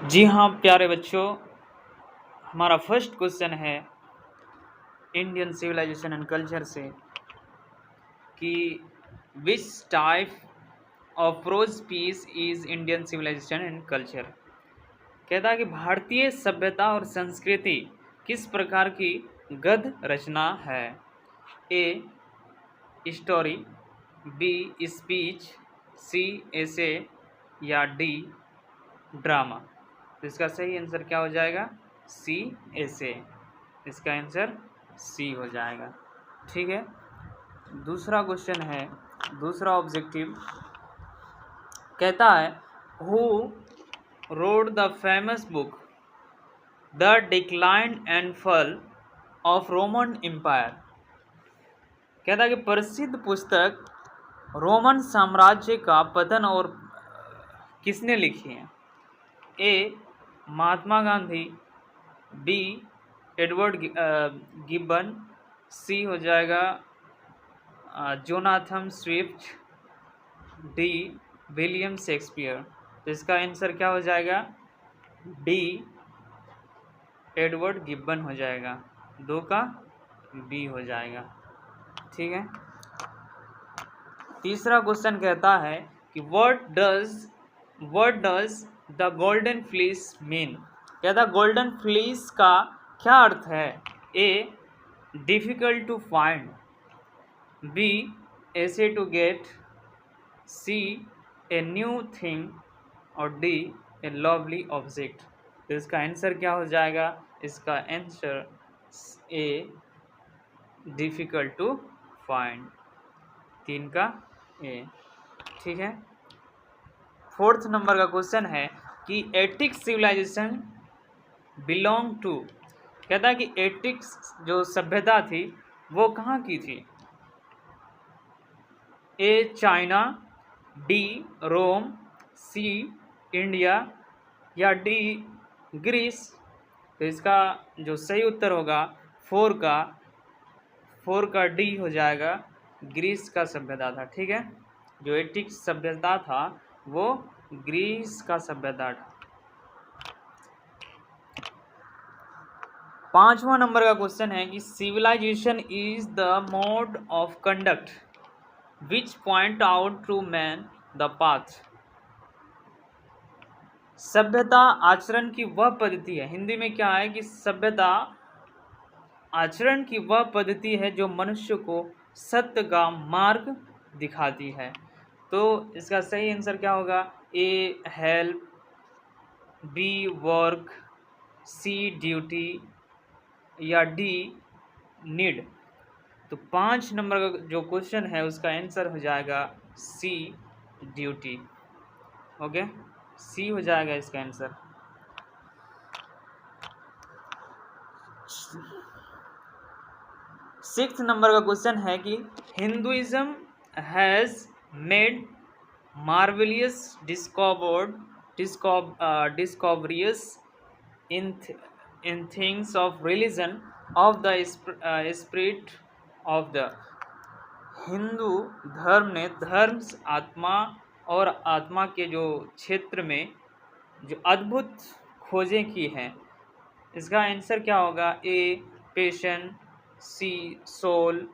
जी हाँ प्यारे बच्चों, हमारा फर्स्ट क्वेश्चन है इंडियन सिविलाइजेशन एंड कल्चर से कि which type of prose piece is Indian civilisation and culture. कहता है कि भारतीय सभ्यता और संस्कृति किस प्रकार की गद्य रचना है। ए स्टोरी, बी स्पीच, सी एसे या डी ड्रामा। तो इसका सही आंसर क्या हो जाएगा? सी एसे। इसका आंसर सी हो जाएगा। ठीक है, दूसरा क्वेश्चन है, दूसरा ऑब्जेक्टिव कहता है who wrote the famous book the decline and fall of Roman empire. कहता है कि प्रसिद्ध पुस्तक रोमन साम्राज्य का पतन और किसने लिखी है। ए Mahatma Gandhi, B Edward Gibbon, सी हो जाएगा Jonathan Swift, D William Shakespeare. तो इसका आंसर क्या हो जाएगा? डी एडवर्ड गिब्बन हो जाएगा। दो का बी हो जाएगा। ठीक है, तीसरा क्वेश्चन कहता है कि what does the golden fleece mean. कहता गोल्डन फ्लीस का क्या अर्थ है। A difficult to find, B easy to get, C a new thing और डी ए लवली ऑब्जेक्ट। तो इसका आंसर क्या हो जाएगा? इसका answer A difficult to find, तीन का ए। ठीक है, फोर्थ नंबर का क्वेश्चन है कि एटिक सिविलाइजेशन बिलोंग टू। कहता है कि एटिक्स जो सभ्यता थी वो कहाँ की थी। A China, D Rome, C India या डी ग्रीस। तो इसका जो सही उत्तर होगा फोर का डी हो जाएगा, ग्रीस का सभ्यता था। ठीक है, जो एटिक सभ्यता था वो ग्रीस का सभ्यता था। पांचवा नंबर का क्वेश्चन है कि civilisation is the mode of conduct which point out to man the path. सभ्यता आचरण की वह पद्धति है, हिंदी में क्या है कि सभ्यता आचरण की वह पद्धति है जो मनुष्य को सत्य का मार्ग दिखाती है। तो इसका सही आंसर क्या होगा? ए हेल्प, बी वर्क, सी ड्यूटी या डी नीड। तो 5 नंबर का जो क्वेश्चन है उसका आंसर हो जाएगा सी ड्यूटी। ओके, सी हो जाएगा इसका आंसर। सिक्स्थ नंबर का क्वेश्चन है कि Hinduism has made marvellous discoveries in things of religion of the spirit of the. Hindu धर्म ने धर्म, आत्मा और आत्मा के जो क्षेत्र में जो अद्भुत खोजें की हैं। इसका आंसर क्या होगा? A passion, C soul,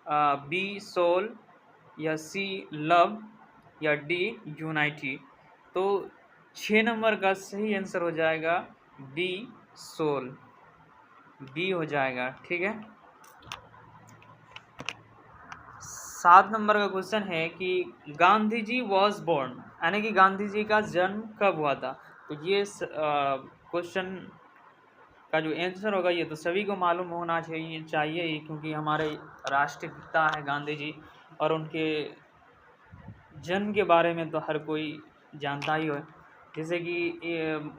B soul या सी लव या डी यूनाइटी। तो 6 नंबर का सही आंसर हो जाएगा बी सोल, बी हो जाएगा। ठीक है, 7 नंबर का क्वेश्चन है कि गांधी जी वॉज बोर्न, यानी कि गांधी जी का जन्म कब हुआ था। तो ये क्वेश्चन का जो आंसर होगा ये तो सभी को मालूम होना चाहिए ही, क्योंकि हमारे राष्ट्रपिता है गांधी जी और उनके जन्म के बारे में तो हर कोई जानता ही हो। जैसे कि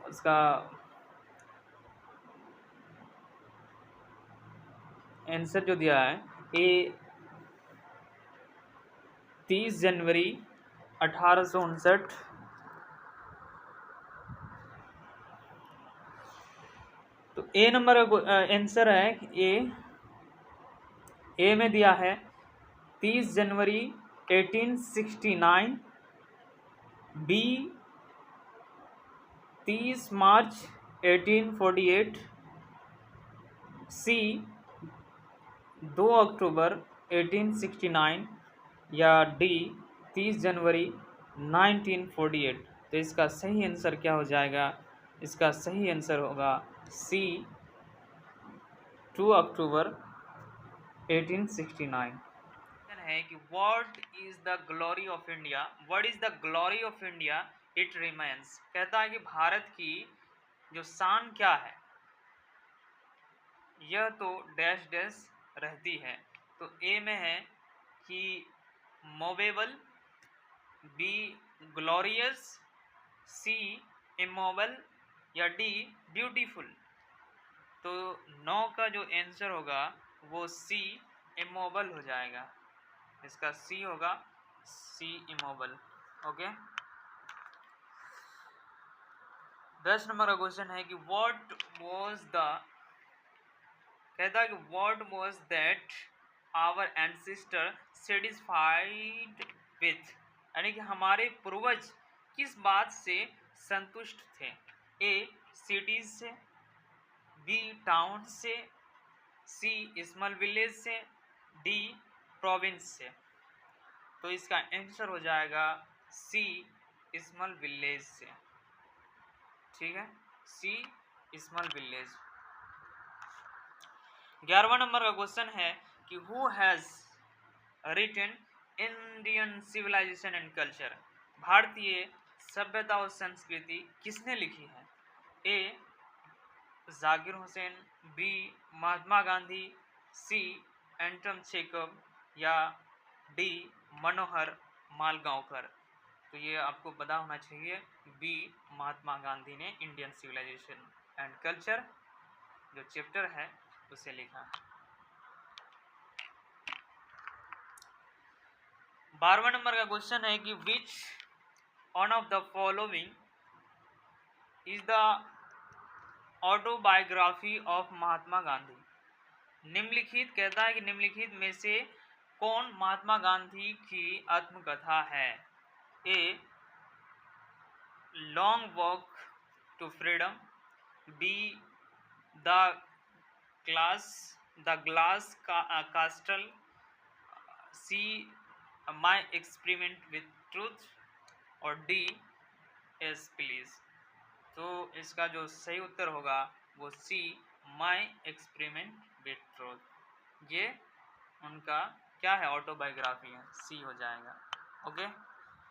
उसका आंसर जो दिया है ए 30 जनवरी 1859। तो ए नंबर का आंसर है ए में दिया है 30 जनवरी 1869, बी 30 मार्च 1848, सी 2 अक्टूबर 1869, या डी 30 जनवरी 1948। तो इसका सही आंसर क्या हो जाएगा? इसका सही आंसर होगा सी 2 अक्टूबर 1869 है कि what is the glory of India? What is the glory of India? It remains. कहता है कि भारत की जो शान क्या है, यह तो डैश डैश रहती है। तो ए में है कि मूवेबल, बी ग्लोरियस, सी इमोबल, या डी ब्यूटीफुल। तो 9 का जो आंसर होगा वो सी इमोबल हो जाएगा। इसका सी होगा, सी इमोबल। ओके, 10 नंबर का क्वेश्चन है कि व्हाट वाज द, कहता है कि what was that our ancestor satisfied with, यानी कि हमारे पूर्वज किस बात से संतुष्ट थे? ए सिटीज से, बी टाउन से, सी स्मॉल विलेज से, डी प्रोविंस से। तो इसका आंसर हो जाएगा सी स्मॉल विलेज से। ठीक है, सी स्मॉल विलेज। 11वां नंबर का क्वेश्चन है कि who has written Indian civilisation and culture? भारतीय सभ्यता और संस्कृति किसने लिखी है? A Zakir Hussain, B Mahatma Gandhi, C Anton Chekhov, या डी मनोहर मालगांवकर। तो ये आपको पता होना चाहिए, बी महात्मा गांधी ने इंडियन सिविलाइजेशन एंड कल्चर जो चैप्टर है उसे लिखा। 12वां नंबर का क्वेश्चन है कि which one of the following is the autobiography of Mahatma Gandhi? निम्नलिखित, कहता है कि निम्नलिखित में से कौन महात्मा गांधी की आत्मकथा है? A long walk to freedom, B the glass castle, C my experiment with truth, और डी एस प्लीज। तो इसका जो सही उत्तर होगा वो C my experiment with truth. ये उनका क्या है? ऑटोबायोग्राफी है, सी हो जाएगा। ओके,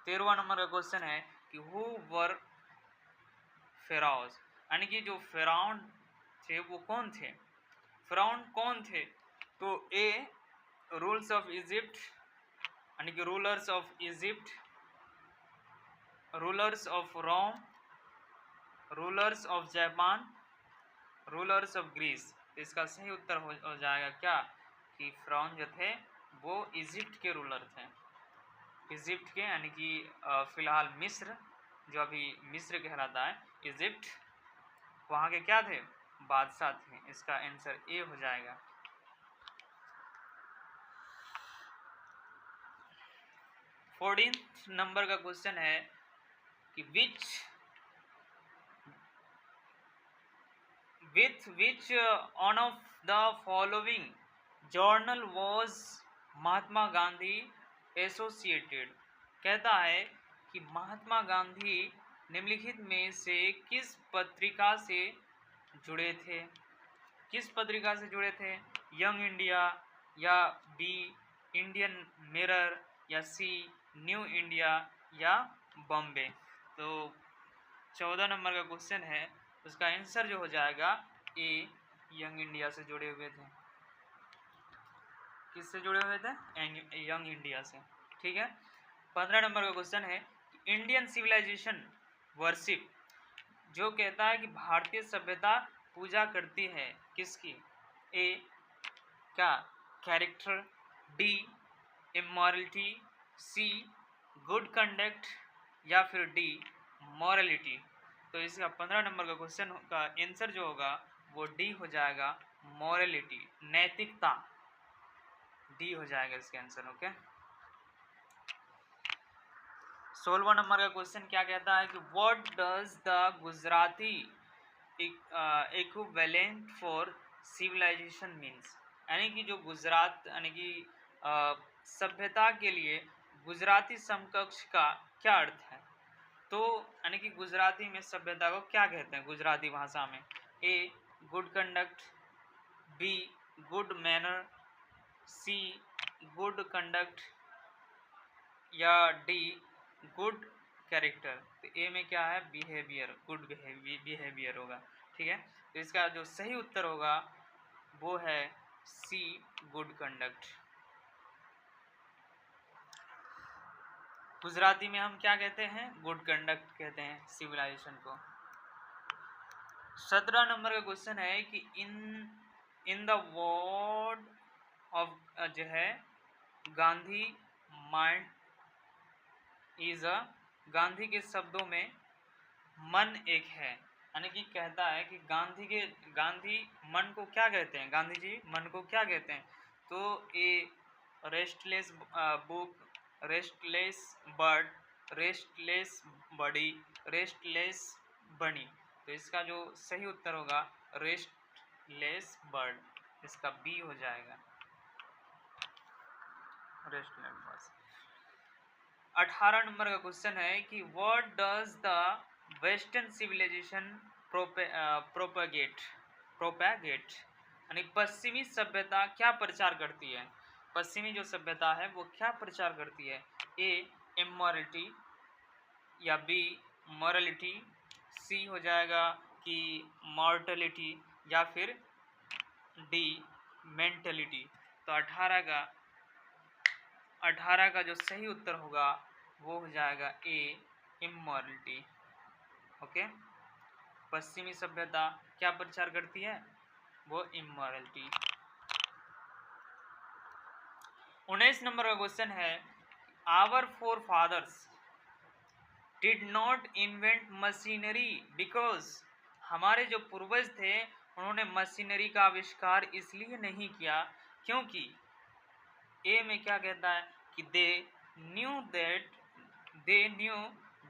13वां नंबर का क्वेश्चन है कि हु वर फेराउज, यानी कि जो फेराउन थे वो कौन थे? फेराउन कौन थे? तो ए रूल्स ऑफ इजिप्ट, यानी कि rulers of Egypt, rulers of Rome, rulers of Japan, rulers of Greece. इसका सही उत्तर हो जाएगा क्या कि फिरौन जो थे वो इजिप्ट के रूलर थे। इजिप्ट के, यानी कि फिलहाल मिस्र, जो अभी मिस्र कहलाता है, इजिप्ट, वहाँ के क्या थे? बादशाह थे। इसका आंसर ए हो जाएगा। 14th नंबर का क्वेश्चन है कि with which one of the following journal was Mahatma Gandhi associated? कहता है कि महात्मा गांधी निम्नलिखित में से किस पत्रिका से जुड़े थे? किस पत्रिका से जुड़े थे? यंग इंडिया, या बी इंडियन मिरर, या सी न्यू इंडिया, या बॉम्बे। तो 14 नंबर का क्वेश्चन है, उसका आंसर जो हो जाएगा ए यंग इंडिया से जुड़े हुए थे। किससे जुड़े हुए थे? यंग इंडिया से। ठीक है, 15 नंबर का क्वेश्चन है इंडियन सिविलाइजेशन वर्शिप, जो कहता है कि भारतीय सभ्यता पूजा करती है किसकी? ए क्या कैरेक्टर, डी इमोरलिटी, सी गुड कंडक्ट, या फिर डी मॉरलिटी। तो इसका 15 नंबर का क्वेश्चन का आंसर जो होगा वो डी हो जाएगा, मॉरलिटी, नैतिकता। डी हो जाएगा इसका आंसर। ओके, 16वां नंबर का क्वेश्चन क्या कहता है कि what does the Gujarati equivalent for civilisation means, यानी कि जो गुजरात यानी कि सभ्यता के लिए गुजराती समकक्ष का क्या अर्थ है। तो यानी कि गुजराती में सभ्यता को क्या कहते हैं गुजराती भाषा में। A good conduct, B good manner, C good conduct या डी गुड कैरेक्टर। तो ए में क्या है, बिहेवियर, गुड बिहेवियर होगा। ठीक है, तो इसका जो सही उत्तर होगा वो है सी गुड कंडक्ट। गुजराती में हम क्या कहते हैं, गुड कंडक्ट कहते हैं सिविलाइजेशन को। 17 नंबर का क्वेश्चन है कि इन द वर्ड ऑफ जो है Gandhi mind is a, Gandhi के शब्दों में मन एक है, यानी कि कहता है कि गांधी मन को क्या कहते हैं, गांधी जी मन को क्या कहते हैं। तो a restless book, restless bird, restless body, restless bunny. तो इसका जो सही उत्तर होगा रेस्टलेस बर्ड, इसका बी हो जाएगा, रेस्टलेस बर्ड। 18 नंबर का क्वेश्चन है कि what does the western civilisation propagate, यानी पश्चिमी सभ्यता क्या प्रचार करती है। पश्चिमी जो सभ्यता है वो क्या प्रचार करती है। ए इमोरलिटी या बी मॉरलिटी, सी हो जाएगा कि मॉर्टलिटी या फिर डी मेंटलिटी। तो 18 का जो सही उत्तर होगा वो हो जाएगा ए इमोरलिटी। ओके, पश्चिमी सभ्यता क्या प्रचार करती है, वो इमोरलिटी। 19 नंबर का क्वेश्चन है our forefathers did not invent machinery because, हमारे जो पूर्वज थे उन्होंने मशीनरी का आविष्कार इसलिए नहीं किया क्योंकि ए में क्या कहता है कि they knew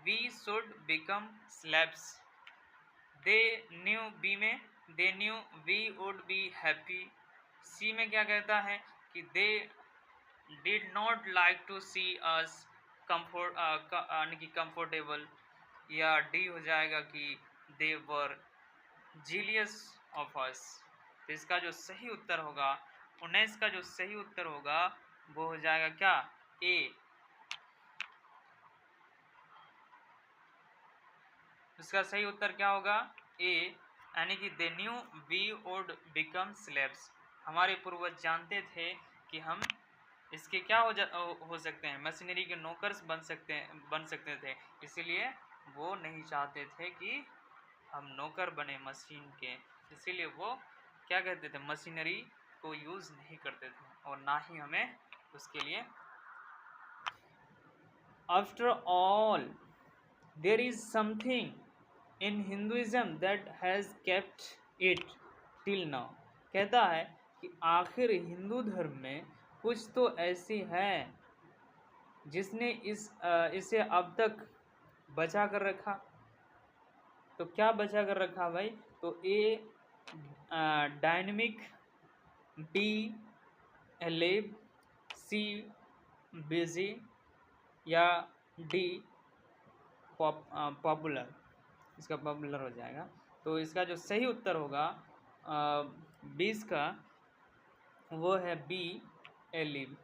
we should become slaves. They knew, B में they knew we would be happy. C में क्या कहता है कि they did not like to see us comfort, यानी कि कंफर्टेबल। या डी हो जाएगा कि दे वर जीलियस ऑफ अस। तो इसका जो सही उत्तर होगा 19 का जो सही उत्तर होगा वो हो जाएगा क्या, ए। इसका सही उत्तर क्या होगा, ए, यानी कि they knew we would become slaves. हमारे पूर्वज जानते थे कि हम इसके क्या हो सकते हैं, मशीनरी के नौकर्स बन सकते थे, इसीलिए वो नहीं चाहते थे कि हम नौकर बने मशीन के, इसीलिए वो क्या कहते थे, मशीनरी को यूज़ नहीं करते थे और ना ही हमें उसके लिए। After all there is something in Hinduism that has kept it till now. कहता है कि आखिर हिंदू धर्म में कुछ तो ऐसी है जिसने इसे अब तक बचा कर रखा। तो क्या बचा कर रखा भाई, तो ए डायनेमिक, बी एलिव, सी बिजी या डी पॉपुलर। इसका पॉपुलर हो जाएगा। तो इसका जो सही उत्तर होगा 20 का वो है बी एलिव।